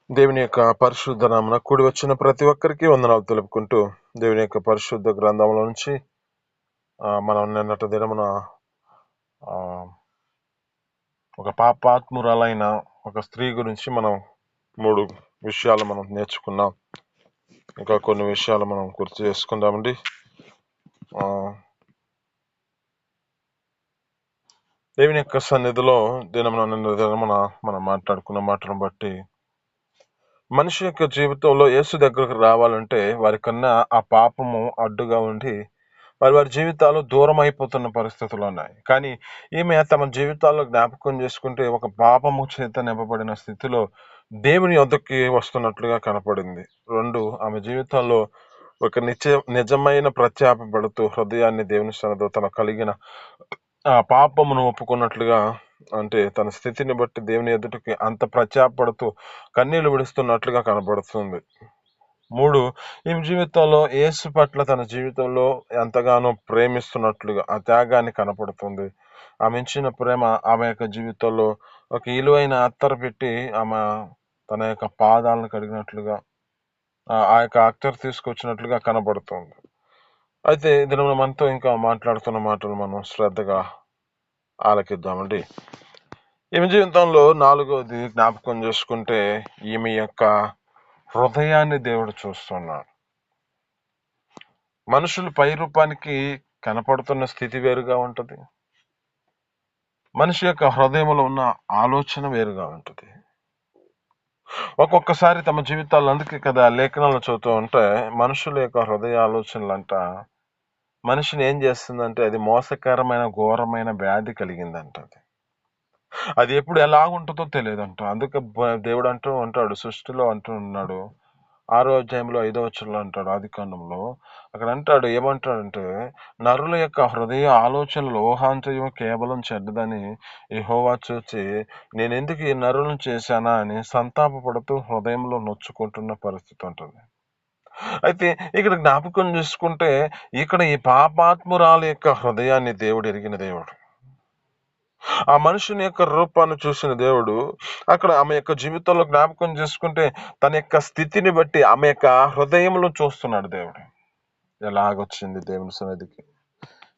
దేవుని యొక్క పరిశుద్ధ నామమున కూడి వచ్చిన ప్రతి ఒక్కరికి వందనాలు తెలుపుకుంటూ, దేవుని యొక్క పరిశుద్ధ గ్రంథంలో నుంచి మనం నిన్నటి దినమున ఒక పాపాత్మురాలైన ఒక స్త్రీ గురించి మనం 3 విషయాలు మనం నేర్చుకున్నాం. ఇంకా కొన్ని విషయాలు మనం గుర్తు చేసుకుందామండి. దేవుని యొక్క సన్నిధిలో నిన్న దినమున మనం మాట్లాడుకున్న మాటను బట్టి, మనిషి యొక్క జీవితంలో యేసు దగ్గరకు రావాలంటే వారికన్నా ఆ పాపము అడ్డుగా ఉండి వారి జీవితాలు దూరం అయిపోతున్న పరిస్థితులు ఉన్నాయి. కానీ ఈమె తమ జీవితాల్లో జ్ఞాపకం చేసుకుంటే ఒక పాపము చేత నింపబడిన స్థితిలో దేవుని వద్దకి వస్తున్నట్లుగా కనపడింది. 2, ఆమె జీవితంలో ఒక నిజమైన ప్రత్యాపడుతూ హృదయాన్ని దేవుని సన్నిధిలో తన కలిగిన ఆ పాపమును ఒప్పుకున్నట్లుగా, అంటే తన స్థితిని బట్టి దేవుని ఎదుటికి అంత ప్రత్యాపడుతూ కన్నీళ్లు విడుస్తున్నట్లుగా కనబడుతుంది. 3, ఈమె జీవితంలో యేసు పట్ల తన జీవితంలో ఎంతగానో ప్రేమిస్తున్నట్లుగా ఆ త్యాగాన్ని కనపడుతుంది. ఆమె ఇచ్చిన ప్రేమ ఆమె యొక్క జీవితంలో ఒక ఇలువైన అత్తరు పెట్టి ఆమె తన యొక్క పాదాలను కడిగినట్లుగా, ఆ యొక్క అత్తరు తీసుకొచ్చినట్లుగా కనబడుతుంది. అయితే దీనిలో మనతో ఇంకా మాట్లాడుతున్న మాటలు మనం శ్రద్ధగా ఆలకిద్దామండి. ఈమె జీవితంలో 4వది జ్ఞాపకం చేసుకుంటే, ఈమె యొక్క హృదయాన్ని దేవుడు చూస్తున్నాడు. మనుషులు పై రూపానికి కనపడుతున్న స్థితి వేరుగా ఉంటుంది. మనిషి యొక్క హృదయంలో ఉన్న ఆలోచన వేరుగా ఉంటుంది. ఒక్కొక్కసారి తమ జీవితాలు, అందుకే కదా లేఖనాలు చదువుతూ ఉంటే మనుషుల యొక్క హృదయ ఆలోచనలంట మనిషిని ఏం చేస్తుందంటే అది మోసకరమైన ఘోరమైన వ్యాధి కలిగిందంట. అది ఎప్పుడు ఎలాగుంటుందో తెలియదంట. అందుకే దేవుడు అంటూ ఉంటాడు, సృష్టిలో అంటూ ఉన్నాడు, 6వ అధ్యాయంలో 5వ వచనంలో అంటాడు, ఆదికాండంలో అక్కడ అంటాడు, ఏమంటాడంటే నరుల యొక్క హృదయ ఆలోచనలు ఊహాంతయం కేవలం చెడ్డదని యెహోవా చూచి నేను ఎందుకు ఈ నరులను చేశానా అని సంతాపపడుతూ హృదయంలో నొచ్చుకుంటున్న పరిస్థితి ఉంటుంది. అయితే ఇక్కడ జ్ఞాపకం చేసుకుంటే, ఇక్కడ ఈ పాపాత్మురాలు యొక్క హృదయాన్ని దేవుడు ఎరిగిన దేవుడు. ఆ మనుషుని యొక్క రూపాన్ని చూసిన దేవుడు అక్కడ ఆమె యొక్క జీవితంలో జ్ఞాపకం చేసుకుంటే తన యొక్క స్థితిని బట్టి ఆమె యొక్క హృదయంలో చూస్తున్నాడు దేవుడు. ఎలాగొచ్చింది దేవుని సన్నిధికి,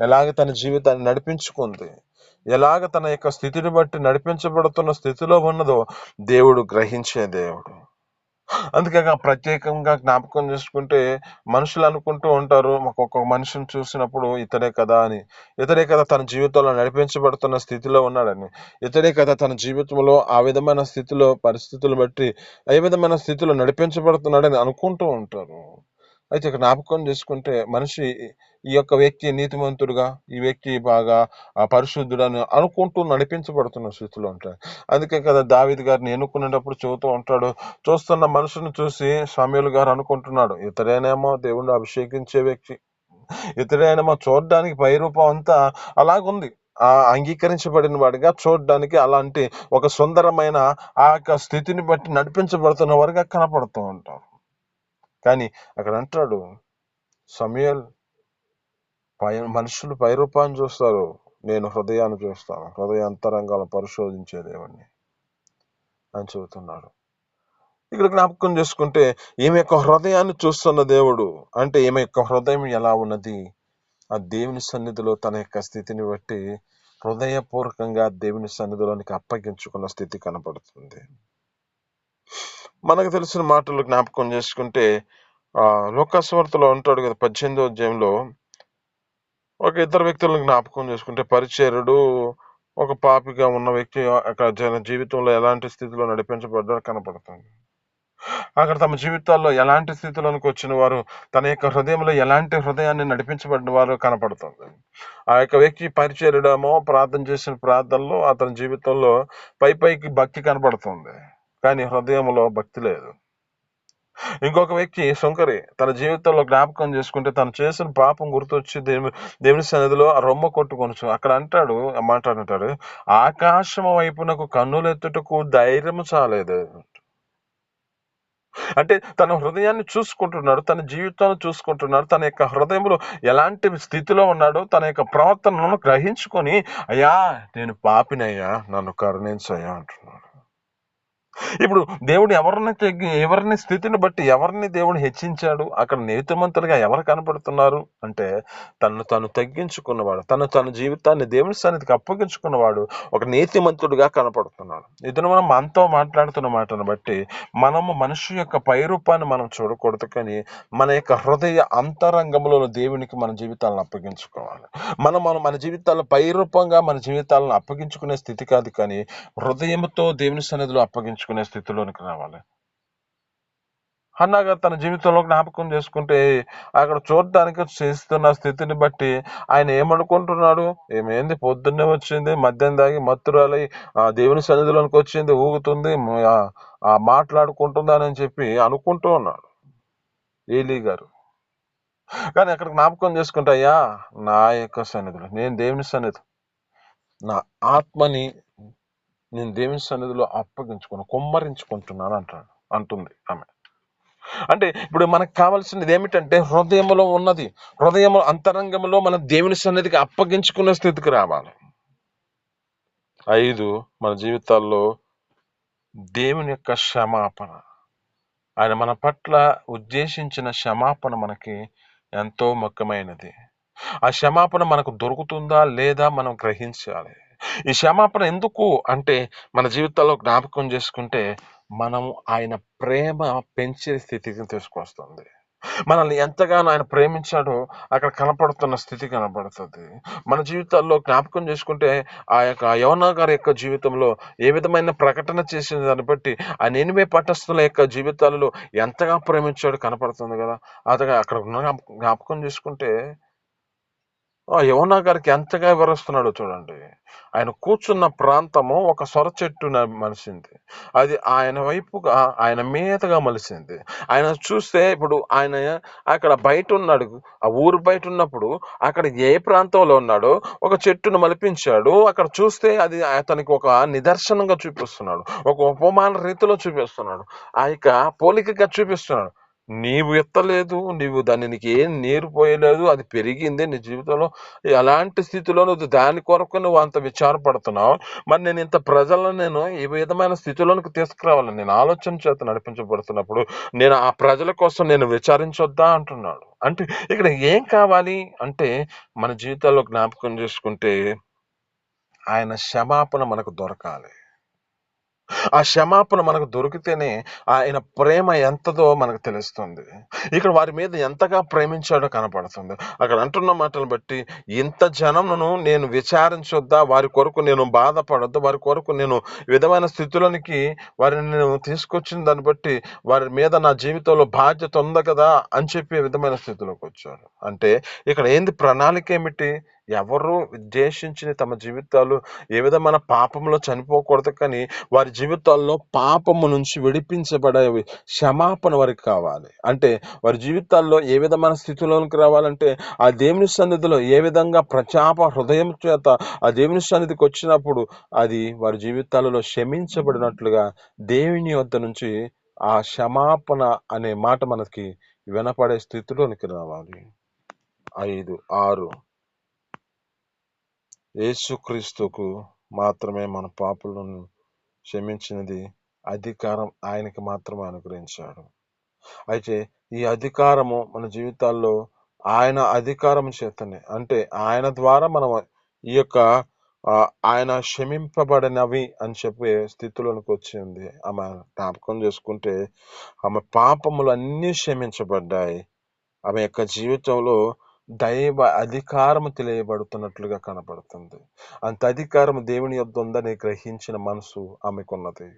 ఎలాగ తన జీవితాన్ని నడిపించుకుంది, ఎలాగ తన యొక్క స్థితిని బట్టి నడిపించబడుతున్న స్థితిలో ఉన్నదో దేవుడు గ్రహించే దేవుడు. అందుకే ప్రత్యేకంగా జ్ఞాపకం చేసుకుంటే మనుషులు అనుకుంటూ ఉంటారు, ఒక్కొక్క మనిషిని చూసినప్పుడు ఇతడే కదా అని, ఇతడే కదా తన జీవితంలో నడిపించబడుతున్న స్థితిలో ఉన్నాడని, ఇతడే కదా తన జీవితంలో ఆ విధమైన స్థితిలో పరిస్థితులు బట్టి ఏ విధమైన స్థితిలో నడిపించబడుతున్నాడని అనుకుంటూ ఉంటారు. అయితే జ్ఞాపకం చేసుకుంటే మనిషి ఈ యొక్క వ్యక్తి నీతిమంతుడుగా, ఈ వ్యక్తి బాగా పరిశుద్ధుడని అనుకుంటూ నడిపించబడుతున్న స్థితిలో ఉంటాడు. అందుకే కదా దావీదు గారిని ఎన్నుకునేటప్పుడు చూస్తూ ఉంటాడు, చూస్తున్న మనుషుని చూసి సమూయేలు గారు అనుకుంటున్నాడు, ఇతడేనేమో దేవుణ్ణి అభిషేకించే వ్యక్తి, ఇతడేనేమో చూడడానికి పై రూపం అంతా అలాగుంది, అంగీకరించబడిన వాడిగా చూడడానికి అలాంటి ఒక సుందరమైన ఆ యొక్క స్థితిని బట్టి నడిపించబడుతున్న వారిగా కనపడుతూ ఉంటారు. కానీ అక్కడ అంటాడు, సమూయేలు మనుషులు పై రూపాన్ని చూస్తారు, నేను హృదయాన్ని చూస్తాను, హృదయ అంతరంగాలను పరిశోధించే దేవుణ్ణి అని చెబుతున్నాడు. ఇక్కడ జ్ఞాపకం చేసుకుంటే ఈమె యొక్క హృదయాన్ని చూస్తున్న దేవుడు అంటే ఈమె యొక్క హృదయం ఎలా ఉన్నది, ఆ దేవుని సన్నిధిలో తన యొక్క స్థితిని బట్టి హృదయపూర్వకంగా దేవుని సన్నిధిలోనికి అప్పగించుకున్న స్థితి కనపడుతుంది. మనకు తెలిసిన మాటలు జ్ఞాపకం చేసుకుంటే లూకా సువార్తలో ఉంటాడు కదా 18వ అధ్యాయంలో, ఒక ఇద్దరు వ్యక్తులను జ్ఞాపకం చేసుకుంటే పరిచర్యుడు ఒక పాపిగా ఉన్న వ్యక్తి అక్కడ జీవితంలో ఎలాంటి స్థితిలో నడిపించబడ్డారో కనపడుతుంది. అక్కడ తమ జీవితాల్లో ఎలాంటి స్థితిలోనికి వచ్చిన వారు, తన యొక్క హృదయంలో ఎలాంటి హృదయాన్ని నడిపించబడిన వారు కనపడుతుంది. ఆ యొక్క వ్యక్తి పరిచర్యుడేమో ప్రార్థన చేసిన ప్రార్థనలో అతని జీవితంలో పైకి భక్తి కనపడుతుంది, కానీ హృదయంలో భక్తి లేదు. ఇంకొక వ్యక్తి సుంకరి, తన జీవితంలో జ్ఞాపకం చేసుకుంటే తను చేసిన పాపం గుర్తొచ్చి దేవుని సన్నిధిలో రొమ్మ కొట్టుకొనొచ్చు. అక్కడ అంటాడు, మాట్లాడుంటాడు, ఆకాశం వైపునకు కన్నులెత్తుటకు ధైర్యం చాలేదు. అంటే తన హృదయాన్ని చూసుకుంటున్నాడు, తన జీవితాన్ని చూసుకుంటున్నాడు, తన యొక్క హృదయంలో ఎలాంటి స్థితిలో ఉన్నాడో తన యొక్క ప్రవర్తనను గ్రహించుకొని, అయ్యా నేను పాపినయ్యా, నన్ను కరుణించయ్యా అంటున్నాడు. ఇప్పుడు దేవుడు ఎవరిని స్థితిని బట్టి ఎవరిని దేవుడు హెచ్చించాడు? అక్కడ నీతిమంతులుగా ఎవరు కనపడుతున్నారు అంటే, తను తగ్గించుకున్నవాడు, తన జీవితాన్ని దేవుని సన్నిధికి అప్పగించుకున్నవాడు ఒక నీతిమంతుడిగా కనపడుతున్నాడు. ఇతను మనం మనతో మాట్లాడుతున్న మాటను బట్టి మనము మనిషి యొక్క పైరూపాన్ని మనం చూడకూడదు, కానీ మన యొక్క హృదయ అంతరంగంలో దేవునికి మన జీవితాలను అప్పగించుకోవాలి. మన జీవితాల్లో పైరూపంగా మన జీవితాలను అప్పగించుకునే స్థితి కాదు, కానీ హృదయంతో దేవుని సన్నిధిలో అప్పగించుకునే స్థితిలోనికి రావాలి. హన్నా గారు తన జీవితంలో జ్ఞాపకం చేసుకుంటే, అక్కడ చూడడానికి చేస్తున్న స్థితిని బట్టి ఆయన ఏమనుకుంటున్నాడు? ఏమైంది, పొద్దున్నే వచ్చింది, మద్యం తాగి మత్తురాలై దేవుని సన్నిధిలోనికి వచ్చింది, ఊగుతుంది, మాట్లాడుకుంటుందని చెప్పి అనుకుంటూ ఉన్నాడు ఏలీ గారు. కానీ అక్కడ జ్ఞాపకం చేసుకుంటే, అయ్యా నా యొక్క సన్నిధిలో నేను దేవుని సన్నిధి, నా ఆత్మని నేను దేవుని సన్నిధిలో కుమ్మరించుకుంటున్నాను అంటుంది ఆమె. అంటే ఇప్పుడు మనకు కావాల్సినది ఏమిటంటే, హృదయంలో ఉన్నది, హృదయం అంతరంగంలో మన దేవుని సన్నిధికి అప్పగించుకునే స్థితికి రావాలి. 5, మన జీవితాల్లో దేవుని యొక్క క్షమాపణ. ఆయన మన పట్ల ఉద్దేశించిన క్షమాపణ మనకి ఎంతో ముఖ్యమైనది. ఆ క్షమాపణ మనకు దొరుకుతుందా లేదా మనం గ్రహించాలి. ఈ క్షమాపణ ఎందుకు అంటే, మన జీవితాల్లో జ్ఞాపకం చేసుకుంటే మనం ఆయన ప్రేమ పెంచే స్థితికి తీసుకొస్తుంది. మనల్ని ఎంతగానో ఆయన ప్రేమించాడో అక్కడ కనపడుతున్న స్థితి కనపడుతుంది. మన జీవితాల్లో జ్ఞాపకం చేసుకుంటే, ఆ యొక్క యవన గారి యొక్క జీవితంలో ఏ విధమైన ప్రకటన చేసిన దాన్ని బట్టి ఆ నినివే పట్టణస్థుల యొక్క జీవితాలలో ఎంతగా ప్రేమించాడో కనపడుతుంది కదా. అతగా అక్కడ జ్ఞాపకం చేసుకుంటే యమునా గారికి ఎంతగా వివరిస్తున్నాడో చూడండి. ఆయన కూర్చున్న ప్రాంతము ఒక సొర చెట్టు మలిసింది. అది ఆయన వైపుగా, ఆయన మీదగా మలిసింది. ఆయన చూస్తే ఇప్పుడు ఆయన అక్కడ బయట ఉన్నాడు, ఆ ఊరు బయట ఉన్నప్పుడు అక్కడ ఏ ప్రాంతంలో ఉన్నాడో ఒక చెట్టును మలిపించాడు. అక్కడ చూస్తే అది అతనికి ఒక నిదర్శనంగా చూపిస్తున్నాడు, ఒక ఉపమాన రీతిలో చూపిస్తున్నాడు, ఆ యొక్క పోలికగా చూపిస్తున్నాడు. నీవు ఎత్తలేదు, నీవు దాన్ని నీకు ఏం నీరు పోయలేదు, అది పెరిగింది నీ జీవితంలో. ఎలాంటి స్థితిలో నువ్వు దాని కొరకు నువ్వు అంత విచారపడుతున్నావు, మరి నేను ఇంత ప్రజలను నేను ఈ విధమైన స్థితిలోనికి తీసుకురావాలని నేను ఆలోచన చేత నడిపించబడుతున్నప్పుడు నేను ఆ ప్రజల కోసం నేను విచారించొద్దా అంటున్నాడు. అంటే ఇక్కడ ఏం కావాలి అంటే, మన జీవితాల్లో జ్ఞాపకం చేసుకుంటే ఆయన క్షమాపణ మనకు దొరకాలి. ఆ క్షమాపణ మనకు దొరికితేనే ఆయన ప్రేమ ఎంతదో మనకు తెలుస్తుంది. ఇక్కడ వారి మీద ఎంతగా ప్రేమించాడో కనపడుతుంది. అక్కడ అంటున్న మాటలు బట్టి, ఇంత జనమును నేను విచారించొద్దా, వారి కొరకు నేను బాధపడొద్దు, వారి కొరకు నేను విధమైన స్థితిలోనికి వారిని నేను తీసుకొచ్చిన దాన్ని బట్టి వారి మీద నా జీవితంలో బాధ్యత ఉంది కదా అని చెప్పే విధమైన స్థితిలోకి వచ్చాడు. అంటే ఇక్కడ ఏంది ప్రణాళిక ఏమిటి? ఎవరు ఉద్దేశించిన తమ జీవితాలు ఏ విధమైన పాపంలో చనిపోకూడదు, కానీ వారి జీవితాల్లో పాపము నుంచి విడిపించబడే క్షమాపణ వారికి కావాలి. అంటే వారి జీవితాల్లో ఏ విధమైన స్థితిలోనికి రావాలంటే, ఆ దేవుని సన్నిధిలో ఏ విధంగా ప్రచాప హృదయం చేత ఆ దేవుని సన్నిధికి వచ్చినప్పుడు అది వారి జీవితాలలో క్షమించబడినట్లుగా దేవుని వద్ద నుంచి ఆ క్షమాపణ అనే మాట మనకి వినపడే స్థితిలోనికి రావాలి. 5, 6 యేసుక్రీస్తుకు మాత్రమే మన పాపులను క్షమించినది అధికారం ఆయనకి మాత్రమే అనుగ్రహించాడు. అయితే ఈ అధికారము మన జీవితాల్లో ఆయన అధికారం చేతనే, అంటే ఆయన ద్వారా మనం ఈ యొక్క ఆయన క్షమింపబడినవి అని చెప్పే స్థితిలోనికి వచ్చింది. ఆమె జ్ఞాపకం చేసుకుంటే ఆమె పాపములు అన్నీ క్షమించబడ్డాయి. ఆమె యొక్క జీవితంలో దైవ అధికారము తెలియబడుతున్నట్లుగా కనపడుతుంది. అంత అధికారం దేవుని యొద్ద ఉందని గ్రహించిన మనసు ఆమెకున్నది.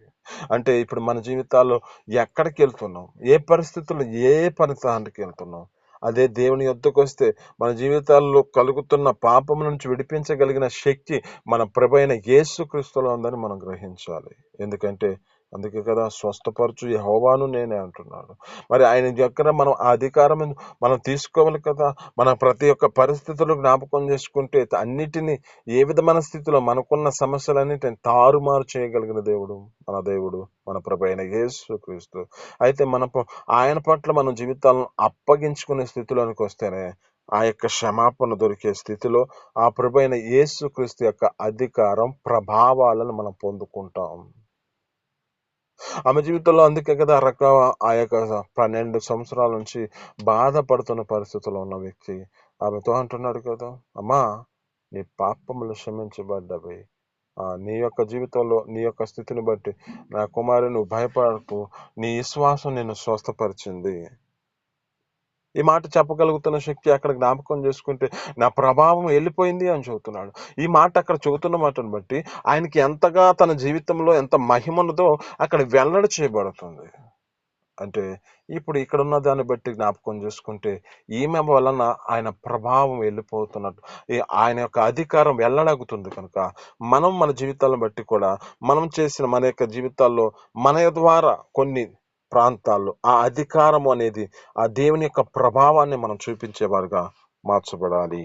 అంటే ఇప్పుడు మన జీవితాల్లో ఎక్కడికి వెళ్తున్నాం, ఏ పరిస్థితుల్లో ఏ పరిస్థానికి వెళ్తున్నాం, అదే దేవుని యొద్దకు వస్తే మన జీవితాల్లో కలుగుతున్న పాపం నుంచి విడిపించగలిగిన శక్తి మన ప్రభైన యేసుక్రీస్తులో ఉందని మనం గ్రహించాలి. ఎందుకంటే అందుకే కదా స్వస్థపరచు యెహోవాను నేనే అంటున్నాడు. మరి ఆయన దగ్గర మనం ఆ అధికారం మనం తీసుకోవాలి కదా. మన ప్రతి ఒక్క పరిస్థితులు జ్ఞాపకం చేసుకుంటే అన్నిటినీ ఏ విధమైన స్థితిలో మనకున్న సమస్యలన్నిటిని తారుమారు చేయగలిగిన దేవుడు మన ప్రభు అయిన యేసుక్రీస్తు. అయితే ఆయన పట్ల మన జీవితాలను అప్పగించుకునే స్థితిలోనికి వస్తేనే ఆ యొక్క క్షమాపణ దొరికే స్థితిలో ఆ ప్రభు అయిన యేసుక్రీస్తు యొక్క అధికారం ప్రభావాలను మనం పొందుకుంటాం. ఆమె జీవితంలో అందుకే కదా ఆ యొక్క 12 సంవత్సరాల నుంచి బాధపడుతున్న పరిస్థితిలో ఉన్న వ్యక్తి ఆమెతో అంటున్నాడు కదా, అమ్మా నీ పాపములు క్షమించబడ్డవి. నీ యొక్క జీవితంలో నీ యొక్క స్థితిని బట్టి నా కుమారి నువ్వు భయపడకు, నీ విశ్వాసం నిన్ను స్వస్థపరిచింది. ఈ మాట చెప్పగలుగుతున్న శక్తి అక్కడ జ్ఞాపకం చేసుకుంటే నా ప్రభావం వెళ్ళిపోయింది అని చెబుతున్నాడు. ఈ మాట అక్కడ చెబుతున్న మాటను బట్టి ఆయనకి ఎంతగా తన జీవితంలో ఎంత మహిమ ఉన్నదో అక్కడ వెల్లడి చేయబడుతుంది. అంటే ఇప్పుడు ఇక్కడున్న దాన్ని బట్టి జ్ఞాపకం చేసుకుంటే ఈమె వలన ఆయన ప్రభావం వెళ్ళిపోతున్నట్టు, ఆయన యొక్క అధికారం వెల్లడగుతుంది. కనుక మనం మన జీవితాలను బట్టి కూడా మనం చేసిన మన యొక్క జీవితాల్లో మన ద్వారా కొన్ని ప్రాంతాల్లో ఆ అధికారం అనేది ఆ దేవుని యొక్క ప్రభావాన్ని మనం చూపించేవారుగా మార్చబడాలి.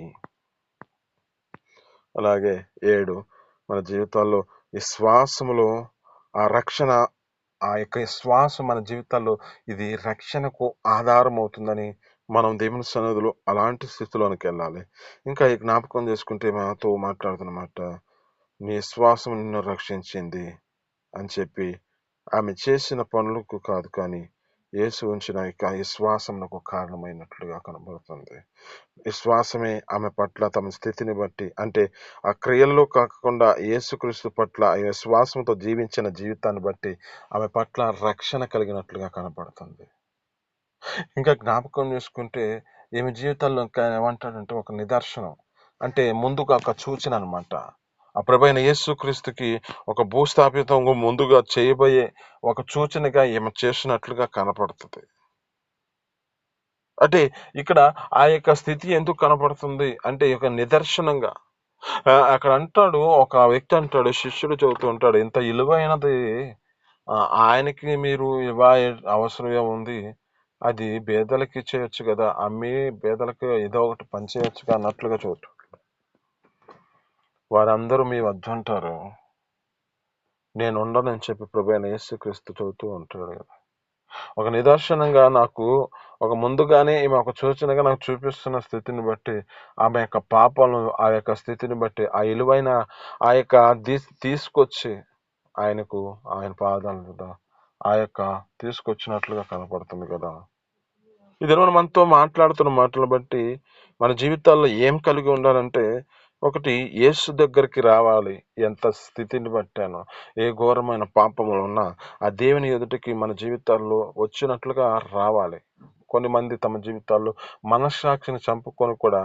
అలాగే 7 మన జీవితాల్లో విశ్వాసములో ఆ రక్షణ, ఆ యొక్క విశ్వాసం మన జీవితాల్లో ఇది రక్షణకు ఆధారం అవుతుందని మనం దేవుని సన్నిధిలో అలాంటి స్థితిలోనికి వెళ్ళాలి. ఇంకా ఈ జ్ఞాపకం చేసుకుంటే మాతో మాట్లాడుతున్నమాట, నీ విశ్వాసం నిన్ను రక్షించింది అని చెప్పి ఆమె చేసిన పనులకు కాదు, కానీ యేసు ఉంచిన యొక్క విశ్వాసమునకు కారణమైనట్లుగా కనబడుతుంది. విశ్వాసమే ఆమె పట్ల తమ స్థితిని బట్టి, అంటే ఆ క్రియల్లో కాకుండా యేసుక్రీస్తు పట్ల ఆ విశ్వాసంతో జీవించిన జీవితాన్ని బట్టి ఆమె పట్ల రక్షణ కలిగినట్లుగా కనపడుతుంది. ఇంకా జ్ఞాపకం చేసుకుంటే ఈమె జీవితంలో ఇంకా ఏమంటాడంటే ఒక నిదర్శనం, అంటే ముందుగా ఒక సూచన అనమాట. ఆ ప్రభైన యేసుక్రీస్తుకి ఒక భూస్థాపితం ముందుగా చేయబోయే ఒక సూచనగా ఈమె చేసినట్లుగా కనపడుతుంది. అంటే ఇక్కడ ఆ యొక్క స్థితి ఎందుకు కనపడుతుంది అంటే ఒక నిదర్శనంగా అక్కడ అంటాడు, ఒక వ్యక్తి అంటాడు, శిష్యుడు చెబుతూ ఉంటాడు, ఇంత విలువైనది ఆయనకి మీరు అవసరం ఉంది, అది పేదలకి ఇచ్చేయచ్చు కదా, అమ్మి పేదలకి ఏదో ఒకటి పంచేయచ్చు అన్నట్లుగా చూడు. వారందరూ మీ వద్ద ఉంటారు, నేను ఉండనని చెప్పి ప్రభువైన యేసుక్రీస్తు చెబుతూ ఉంటాడు కదా. ఒక నిదర్శనంగా నాకు ఒక ముందుగానే ఈమె ఒక సూచనగా నాకు చూపిస్తున్న స్థితిని బట్టి ఆమె యొక్క పాపాలను, ఆ యొక్క స్థితిని బట్టి ఆ విలువైన ఆ యొక్క తీసుకొచ్చి ఆయనకు ఆయన పాదాల మీద ఆ యొక్క తీసుకొచ్చినట్లుగా కనపడుతుంది కదా. ఇది మనతో మాట్లాడుతున్న మాటలు బట్టి మన జీవితాల్లో ఏం కలిగి ఉండాలంటే, ఒకటి యేసు దగ్గరికి రావాలి. ఎంత స్థితిని బట్టానో ఏ ఘోరమైన పాపములు ఉన్నా ఆ దేవుని ఎదుటికి మన జీవితాల్లో వచ్చినట్లుగా రావాలి. కొన్ని మంది తమ జీవితాల్లో మనస్సాక్షిని చంపుకొని కూడా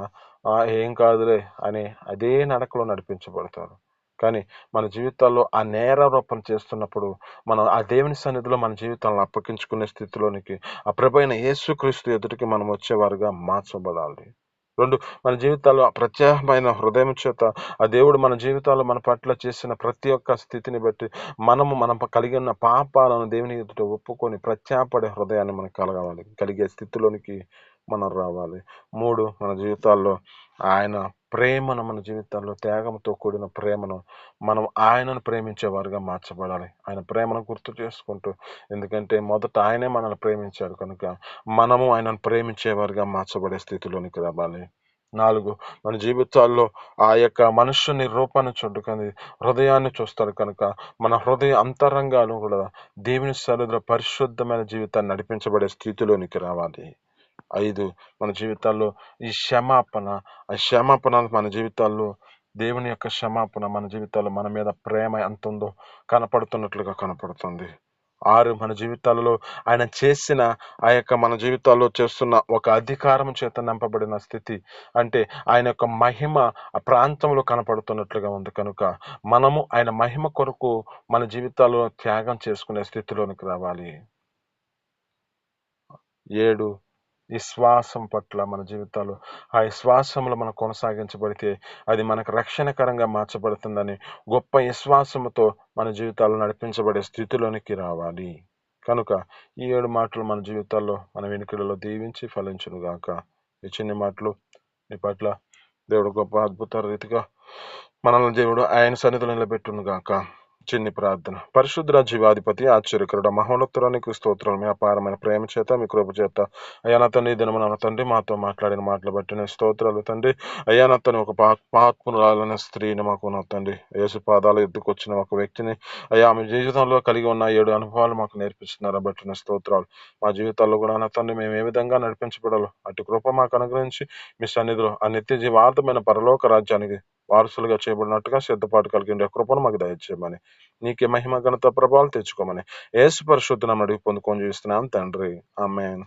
ఏం కాదులే అని అదే నడకలో నడిపించబడతారు. కానీ మన జీవితాల్లో ఆ నేరారోపణ చేస్తున్నప్పుడు మనం ఆ దేవుని సన్నిధిలో మన జీవితాలను అప్పగించుకునే స్థితిలోనికి ఆ ప్రభువైన యేసుక్రీస్తు ఎదుటికి మనం వచ్చేవారుగా మార్చబడాలి. 2, మన జీవితాల్లో ప్రత్యేకమైన హృదయం చేత ఆ దేవుడు మన జీవితాల్లో మన పట్ల చేసిన ప్రతి ఒక్క స్థితిని బట్టి మనం కలిగి ఉన్న పాపాలను దేవుని ఎదుట ఒప్పుకొని ప్రత్యాపడే హృదయాన్ని మనకు కలిగే స్థితిలోనికి మనం రావాలి. 3, మన జీవితాల్లో ఆయన ప్రేమను, మన జీవితాల్లో త్యాగంతో కూడిన ప్రేమను మనం ఆయనను ప్రేమించేవారుగా మార్చబడాలి. ఆయన ప్రేమను గుర్తు చేసుకుంటూ, ఎందుకంటే మొదట ఆయనే మనల్ని ప్రేమించాడు కనుక మనము ఆయనను ప్రేమించేవారుగా మార్చబడే స్థితిలోనికి రావాలి. 4, మన జీవితాల్లో ఆ యొక్క మనుష్యుని రూపాన్ని చూడకని హృదయాన్ని చూస్తాడు కనుక మన హృదయ అంతరంగాలు కూడా దేవుని సన్నిధిలో పరిశుద్ధమైన జీవితాన్ని నడిపించబడే స్థితిలోనికి రావాలి. 5, మన జీవితాల్లో ఈ ఆ క్షమాపణ మన జీవితాల్లో దేవుని యొక్క క్షమాపణ మన జీవితాల్లో మన మీద ప్రేమ ఎంత ఉందో కనపడుతున్నట్లుగా కనపడుతుంది. 6, మన జీవితాలలో ఆయన చేసిన ఆ యొక్క మన జీవితాల్లో చేస్తున్న ఒక అధికారం చేత నింపబడిన స్థితి, అంటే ఆయన యొక్క మహిమ ఆ ప్రాంతంలో కనపడుతున్నట్లుగా ఉంది కనుక మనము ఆయన మహిమ కొరకు మన జీవితాల్లో త్యాగం చేసుకునే స్థితిలోనికి రావాలి. 7, విశ్వాసం పట్ల మన జీవితాలు ఆ విశ్వాసంలో మనం కొనసాగించబడితే అది మనకు రక్షణకరంగా మార్చబడుతుందని గొప్ప విశ్వాసముతో మన జీవితాలు నడిపించబడే స్థితిలోనికి రావాలి. కనుక ఈ 7 మాటలు మన జీవితాల్లో మన వెనుకలలో దీవించి ఫలించునుగాక. ఈ చిన్న మాటలు మీ పట్ల దేవుడు గొప్ప అద్భుత రీతిగా మనల్ని దేవుడు ఆయన సన్నిధిలో నిలబెట్టునుగాక. చిన్ని ప్రార్థన. పరిశుద్ధ జీవాధిపతి ఆశ్చర్యకరుడ మహోన్నతురానికి స్తోత్రాలు. మీ అపారమైన ప్రేమ చేత, మీ కృప చేత అయ్యా నా తండ్రి దినము నా తండ్రి మాతో మాట్లాడిన మాటలు బట్టి నేను స్తోత్రాలు తండ్రి. అయ్యా నా తండ్రి ఒక పాత్మురాలైన స్త్రీని మాకు నా తండ్రి యేసు పాదాలు ఎత్తుకొచ్చిన ఒక వ్యక్తిని అయ్యా ఆమె జీవితంలో కలిగి ఉన్న 7 అనుభవాలు మాకు నేర్పిస్తున్నారు బట్టి నేను స్తోత్రాలు. మా జీవితాల్లో కూడా నా తండ్రి మేము ఏ విధంగా నడిపించబడాలో అటు కృప మాకు అనుగ్రహించి మీ సన్నిధిలో ఆ నిత్య జీవార్థమైన పరలోక రాజ్యానికి వారసులుగా చేయబడినట్టుగా సిద్ధపాటు కలిగిన కృపను మాకు దయచేయమని, నీకే మహిమ ఘనత ప్రభావాలు తెచ్చుకోమని యేసు పరిశుద్ధ నామమున అడిగి పొందుకొని జీవిస్తున్నాం తండ్రి. ఆమేన్.